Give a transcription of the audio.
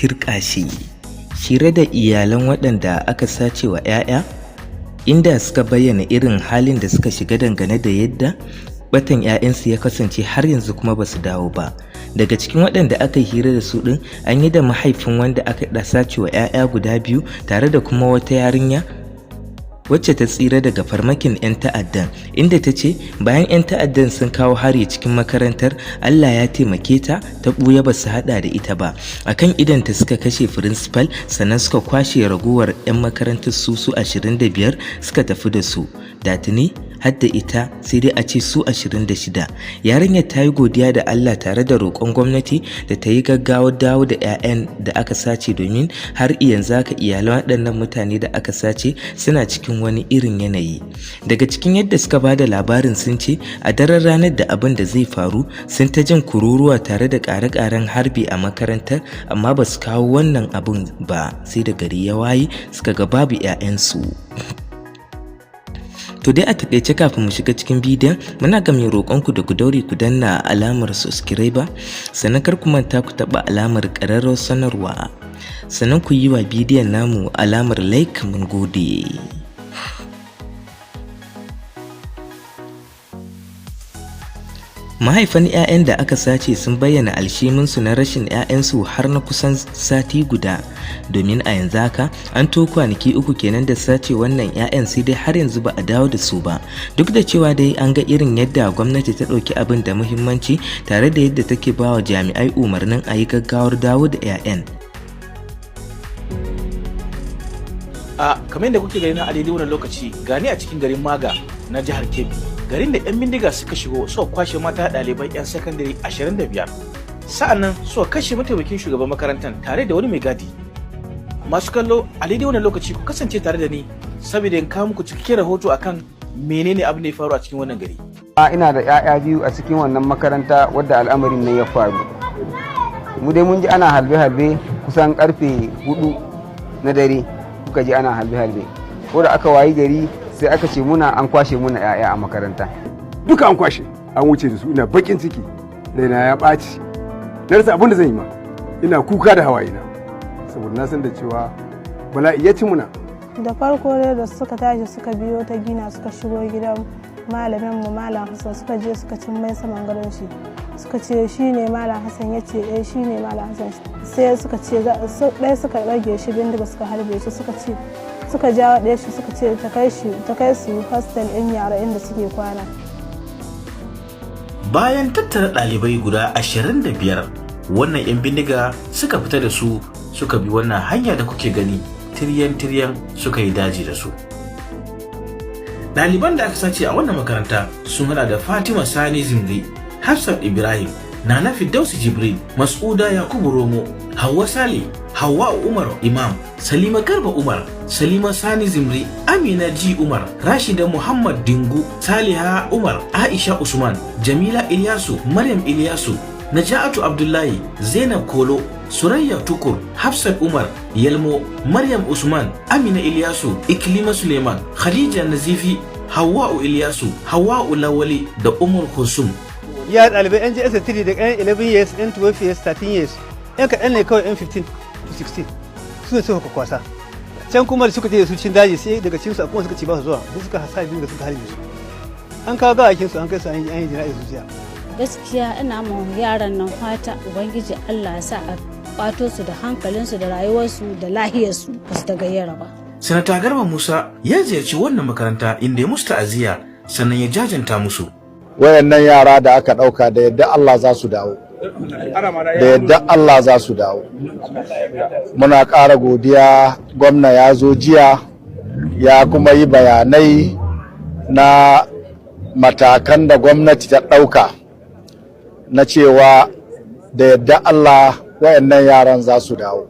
tirƙashi. Hira da iyalan waɗanda aka sace wa 'ya'ya, inda suka bayyana irin halin da suka shiga dangane da yadda batan 'ya'yansu ya kasance har yanzu kuma ba su dawo ba. Daga cikin waɗanda aka yi hira da su ɗin, an yi da mahaifin wanda aka sace wa 'ya'ya guda biyu tare da kuma wata yarinya wacce ta tsira daga farmakin 'yan ta'addan, inda ta ce bayan 'yan ta'addan sun kawo hari cikin makarantar, Allah ya taimake ta ɓuya ba su haɗa da ita ba. Akan idanta suka kashe firinsifal, sannan suka kwashe ragowar 'yan makarantar su 25 suka tafi da su. Da tuni har da ita sai dai a ce su 26. Yarinyar ta yi godiya da Allah tare da roƙon gwamnati da ta yi gaggawar dawo da 'ya'yan da aka sace, domin har yanzu haka iyalan waɗannan mutane da aka sace suna cikin wani irin yanayi. Daga cikin yadda suka ba da labarin sun ce a daren ranar da abin da zai faru sun ta jin kururuwa tare da ƙare-ƙaren harbi a makarantar, amma ba su kawo wannan abin ba sai da gari ya waye suka ga babu 'ya'yansu. To dai a taƙaice kafin mu shiga cikin bidiyon, muna ga mai roƙonku da ku daure ku danna alamar subscribe, sannan kar ku manta ku taɓa alamar ƙararrawar sanarwa, sannan ku yi wa bidiyon namu alamar like. Mun gode. Mahaifan 'ya'yan da aka sace sun bayyana alshiminsu na rashin 'ya'yansu har na kusan sati guda, domin a yanzu haka an to kwanaki 3 kenan da sace wannan 'ya'yan, sai dai har yanzu ba a dawo da su ba. Duk da cewa dai an ga irin yadda gwamnati ta ɗauki abin da muhimmanci tare da yadda take ba wa jami'ai umarnin a yi gaggawar dawo da 'ya'yan. Kamar yadda kuke gani na a daidai wannan lokaci, gani a cikin garin Maga na jihar Kebbi, garin da 'yan bindiga suka shigo suka kwashe mata ɗalibai 'yan sakandare 25, sa'annan suka kashe mataimakin shugaban makarantar tare da wani mai gadi. Masu kallo, a daidai wannan lokaci ku kasance tare da ni saboda in kawo muku cikakken rahoto akan menene abin da ya faru a cikin wannan gari. Ina da 'ya'ya biyu a cikin wannan makaranta wadda al'amarin ne ya faru. Mu dai mun ji ana halbe-halbe kusan karfe 4 na dare, kuka ji ana halbe-halbe. Ko da aka wayi gari sai aka ce muna an kwashe muna 'ya'ya a makaranta. Duka an kwashe, an wuce da su. Ina bakin ciki, raina ya ɓaci, na rasa abin da zan yi ma, ina kuka da hawayena saboda na san da cewa bala'i ya ci muna. Da farko dai da suka tashi suka biyo ta gina suka shigo gidan malamin mu Malam Hassan, suka je suka cin mai saman gadon shi, suka ce shi ne Malam Hassan, ya ce shi ne Malam Hassan. Sai suka ce ɗaya suka rage shi bindiga suka harbe shi, suka jawo ɗaya shi suka ce ta kai su hostel ɗin yara inda suke kwana. Bayan tattara ɗalibai guda 25, wannan 'yan bindiga suka fita da su suka bi wannan hanya da kuke gani, tiryan suka yi daji da su. Ɗaliban da aka sace a wannan makaranta sun hada da Fatima Sani Zimri, Hafsat Ibrahim, Nana Firdausi Jibril, Mas'uda Yakubu Romo, Hauwa Sale, Hauwa Umar Imam, Salima Garba Umar, Salima Sani Zimri, Amina Ji Umar, Rashida Muhammad Dingu, Saliha Umar, Aisha Usman, Jamila Ilyasu, Maryam Ilyasu, Naja'atu Abdullahi, Zainab Kolo, Surayya Tukur, Hafsat Umar, Yalmo, Maryam Usman, Amina Ilyasu, Iklima Suleiman, Khadija Nazifi, Hawwa'u Ilyasu, Hawwa'u Lawali da Umar Kusum. Ya ɗalibai yan JS 3 da yan 11 years, yan 12 years, 13 years, yan kaɗan ne kawai yan 15 to 16 su ne suka kwasa. Can kuma da suka je su cin daji, sai daga cikin su akwai suka ci ba su zuwa, sai suka hasa biyu da suka harbe su. An kawo gawakin su an kai su an yi jina'i su jiya. Gaskiya ina ma yaran nan fata Ubangiji Allah ya sa a kwato su da hankalinsu da rayuwarsu da lahiyarsu ba su ta gayyara ba. Sanata Garba Musa ya ziyarci wannan makaranta inda ya musu ta'aziyya sannan ya jajanta musu. Wayannan yara da aka ɗauka da yadda Allah za su dawo. Da yadda Allah za su dawo. Muna ƙara godiya, gwamna ya zo jiya ya kuma yi bayanai na matakan da gwamnati ta ɗauka na cewa da yadda Allah wayannan yaran za su dawo.